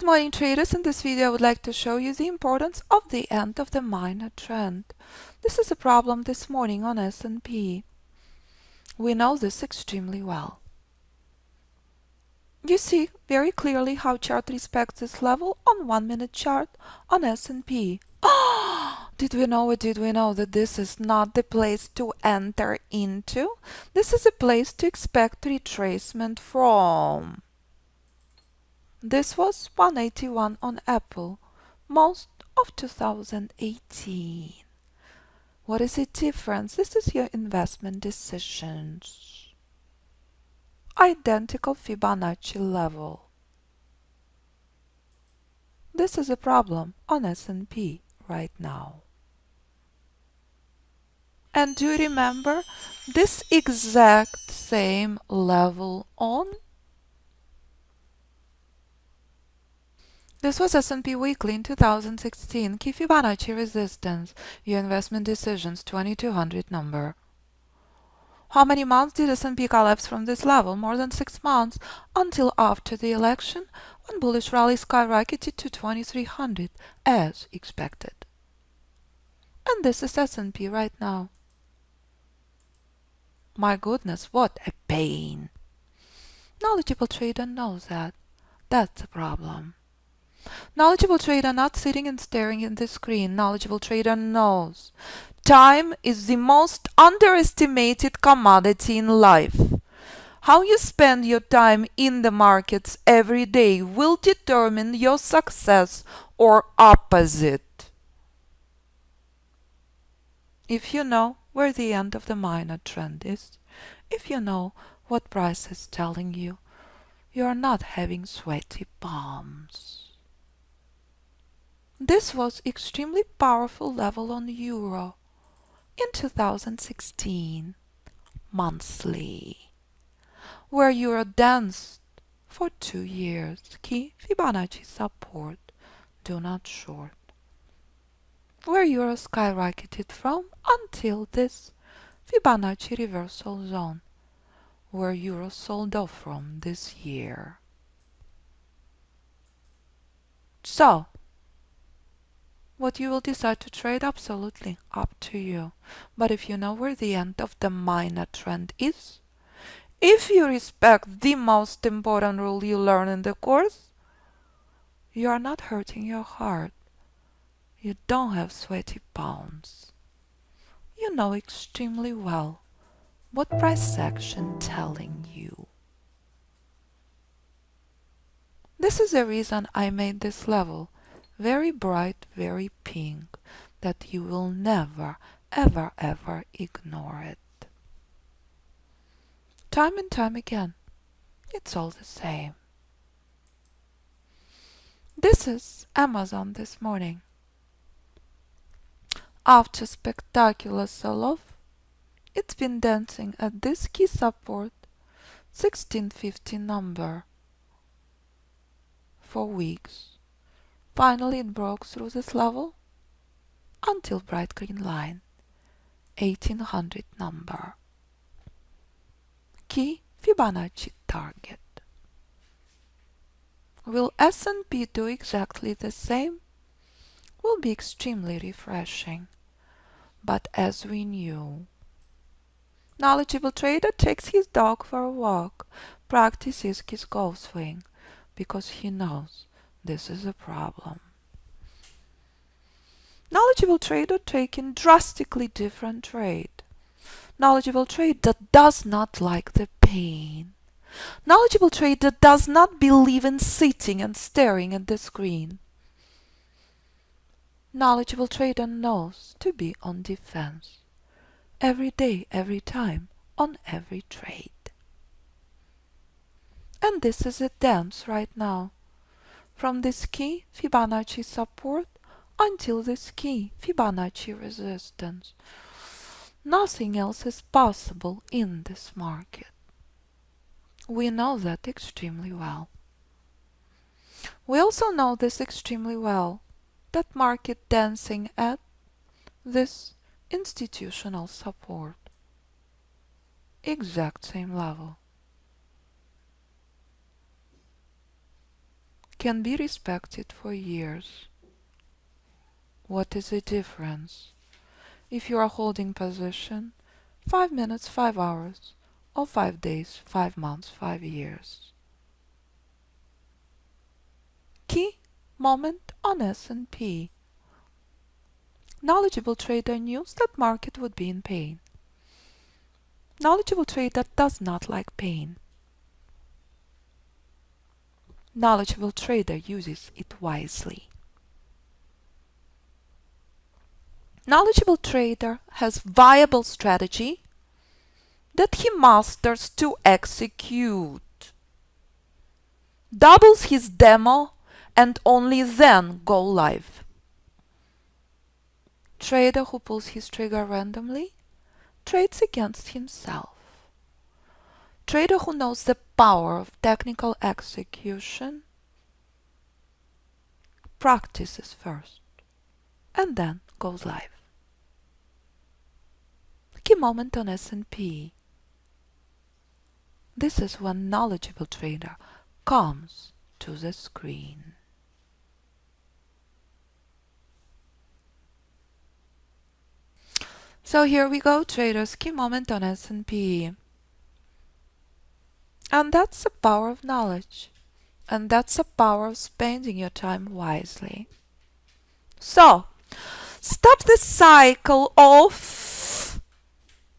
morning, traders. In this video I would like to show you the importance of the end of the minor trend. This is a problem this morning on S&P. We know this extremely well. You see very clearly how chart respects this level on 1-minute chart on S&P. Did we know it? Did we know that this is not the place to enter into? This is a place to expect retracement from. This was 181 on Apple, most of 2018. What is the difference? This is your investment decisions. Identical Fibonacci level. This is a problem on S&P right now. And do you remember this exact same level on? This was S&P Weekly in 2016. Key Fibonacci resistance. Your investment decisions 2200 number. How many months did S&P collapse from this level? More than 6 months, until after the election, when bullish rally skyrocketed to 2300 as expected. And this is S&P right now. My goodness, what a pain. Knowledgeable trader knows that. That's a problem. Knowledgeable trader not sitting and staring at the screen. Knowledgeable trader knows time is the most underestimated commodity in life. How you spend your time in the markets every day will determine your success or opposite. If you know where the end of the minor trend is, if you know what price is telling you, you are not having sweaty palms. This was extremely powerful level on Euro in 2016, monthly, where Euro danced for 2 years. Key Fibonacci support, do not short, where Euro skyrocketed from until this Fibonacci reversal zone, where Euro sold off from this year. So, what you will decide to trade, absolutely up to you. But if you know where the end of the minor trend is, if you respect the most important rule you learn in the course, you are not hurting your heart. You don't have sweaty palms. You know extremely well what price action telling you. This is the reason I made this level very bright, very pink, that you will never, ever, ever ignore it. Time and time again, it's all the same. This is Amazon this morning. After spectacular sell-off, it's been dancing at this key support 1650 number for weeks. Finally, it broke through this level until bright green line, 1800 number. Key Fibonacci target. Will S&P do exactly the same? Will be extremely refreshing. But as we knew, knowledgeable trader takes his dog for a walk, practices his golf swing, because he knows this is a problem. Knowledgeable trader taking drastically different trade. Knowledgeable trader does not like the pain. Knowledgeable trader does not believe in sitting and staring at the screen. Knowledgeable trader knows to be on defense. Every day, every time, on every trade. And this is a dance right now. From this key Fibonacci support until this key Fibonacci resistance. Nothing else is possible in this market. We know that extremely well. We also know this extremely well, that market dancing at this institutional support. Exact same level. can be respected for years. What is the difference if you are holding position 5 minutes, 5 hours, or 5 days, 5 months, 5 years? Key moment on S&P. Knowledgeable trader knew that market would be in pain. Knowledgeable trader does not like pain. Knowledgeable trader uses it wisely. Knowledgeable trader has viable strategy that he masters to execute, doubles his demo, and only then go live. Trader who pulls his trigger randomly trades against himself. Trader who knows the power of technical execution practices first and then goes live. Key moment on S&P. This is when knowledgeable trader comes to the screen. So here we go, traders, key moment on S&P. And that's the power of knowledge. And that's the power of spending your time wisely. So, stop the cycle of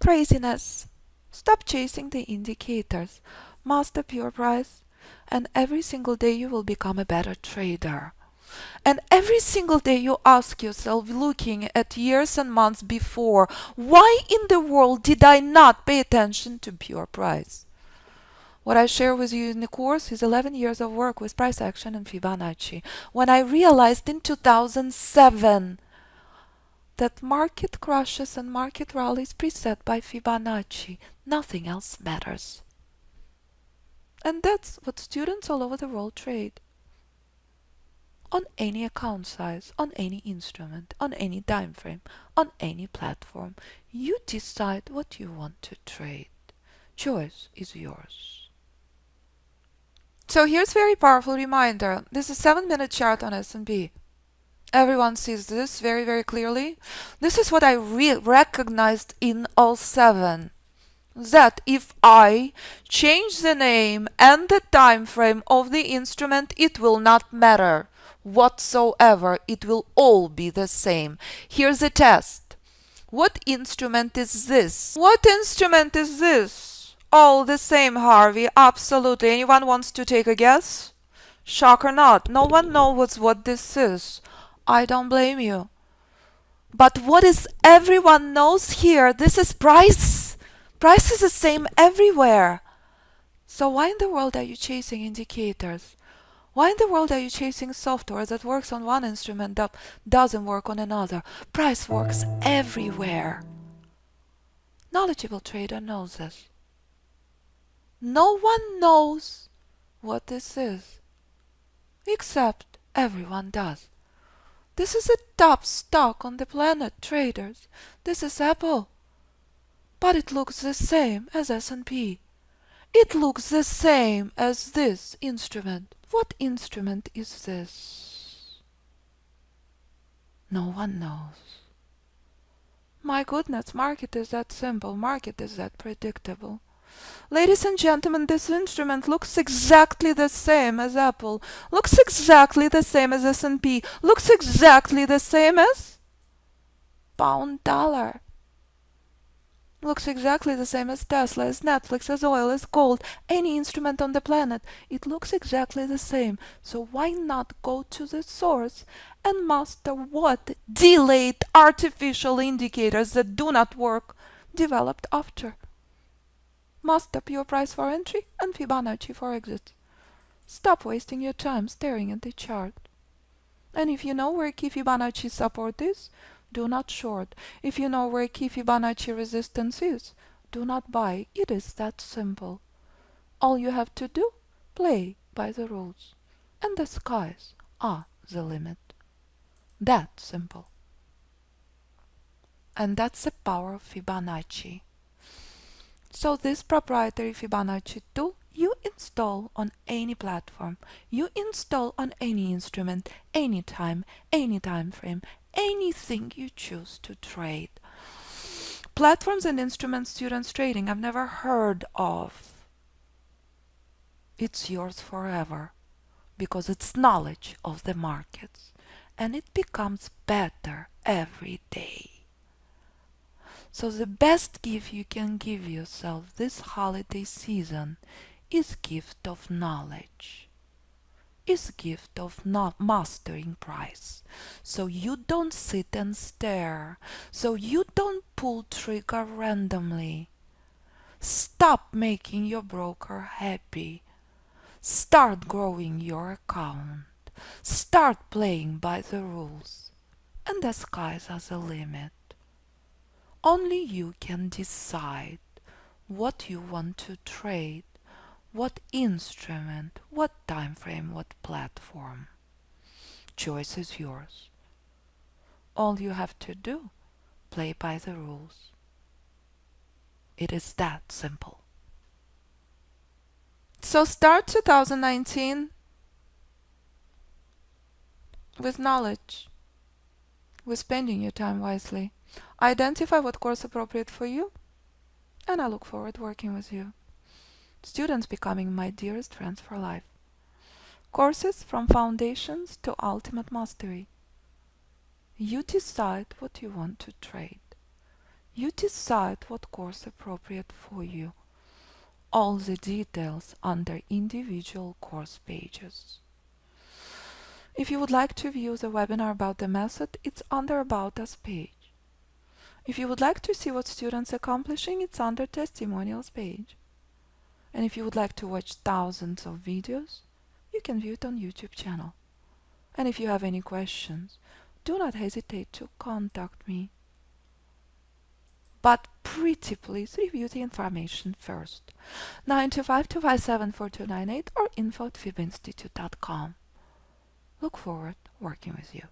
craziness. Stop chasing the indicators. Master pure price. And every single day you will become a better trader. And every single day you ask yourself, looking at years and months before, why in the world did I not pay attention to pure price? What I share with you in the course is 11 years of work with price action and Fibonacci. When I realized in 2007 that market crashes and market rallies preset by Fibonacci, nothing else matters. And that's what students all over the world trade. On any account size, on any instrument, on any time frame, on any platform. You decide what you want to trade. Choice is yours. So here's a very powerful reminder. This is a 7-minute chart on S&P. Everyone sees this very, very clearly. This is what I recognized in 07. That if I change the name and the time frame of the instrument, it will not matter whatsoever. It will all be the same. Here's a test. What instrument is this? What instrument is this? All the same, Harvey. Absolutely. Anyone wants to take a guess? Shock or not, no one knows what this is. I don't blame you. But what is everyone knows here? This is price. Price is the same everywhere. So why in the world are you chasing indicators? Why in the world are you chasing software that works on one instrument that doesn't work on another? Price works everywhere. Knowledgeable trader knows this. No one knows what this is, except everyone does. This is the top stock on the planet, traders. This is Apple. But it looks the same as S&P. It looks the same as this instrument. What instrument is this? No one knows. My goodness, market is that simple. Market is that predictable. Ladies and gentlemen, this instrument looks exactly the same as Apple, looks exactly the same as S&P, looks exactly the same as pound dollar, looks exactly the same as Tesla, as Netflix, as oil, as gold, any instrument on the planet. It looks exactly the same. So why not go to the source and master what delayed artificial indicators that do not work developed after? Master pure price for entry and Fibonacci for exit. Stop wasting your time staring at the chart. And if you know where key Fibonacci support is, do not short. If you know where key Fibonacci resistance is, do not buy. It is that simple. All you have to do, play by the rules. And the skies are the limit. That simple. And that's the power of Fibonacci. So this proprietary Fibonacci tool, you install on any platform, you install on any instrument, anytime, any time frame, anything you choose to trade. Platforms and instruments students trading I've never heard of. It's yours forever because it's knowledge of the markets and it becomes better every day. So the best gift you can give yourself this holiday season is gift of knowledge, is gift of not mastering price. So you don't sit and stare, so you don't pull trigger randomly. Stop making your broker happy. Start growing your account. Start playing by the rules. And the skies are the limit. Only you can decide what you want to trade, what instrument, what time frame, what platform. Choice is yours. All you have to do, play by the rules. It is that simple. So start 2019 with knowledge, with spending your time wisely. Identify what course appropriate for you, and I look forward working with you. Students becoming my dearest friends for life. Courses from foundations to ultimate mastery. You decide what you want to trade. You decide what course appropriate for you. All the details under individual course pages. If you would like to view the webinar about the method, it's under About Us page. If you would like to see what students accomplishing, it's under Testimonials page. And if you would like to watch thousands of videos, you can view it on YouTube channel. And if you have any questions, do not hesitate to contact me. But pretty please review the information first. 925-257-4298 or info@fibinstitute.com. Look forward working with you.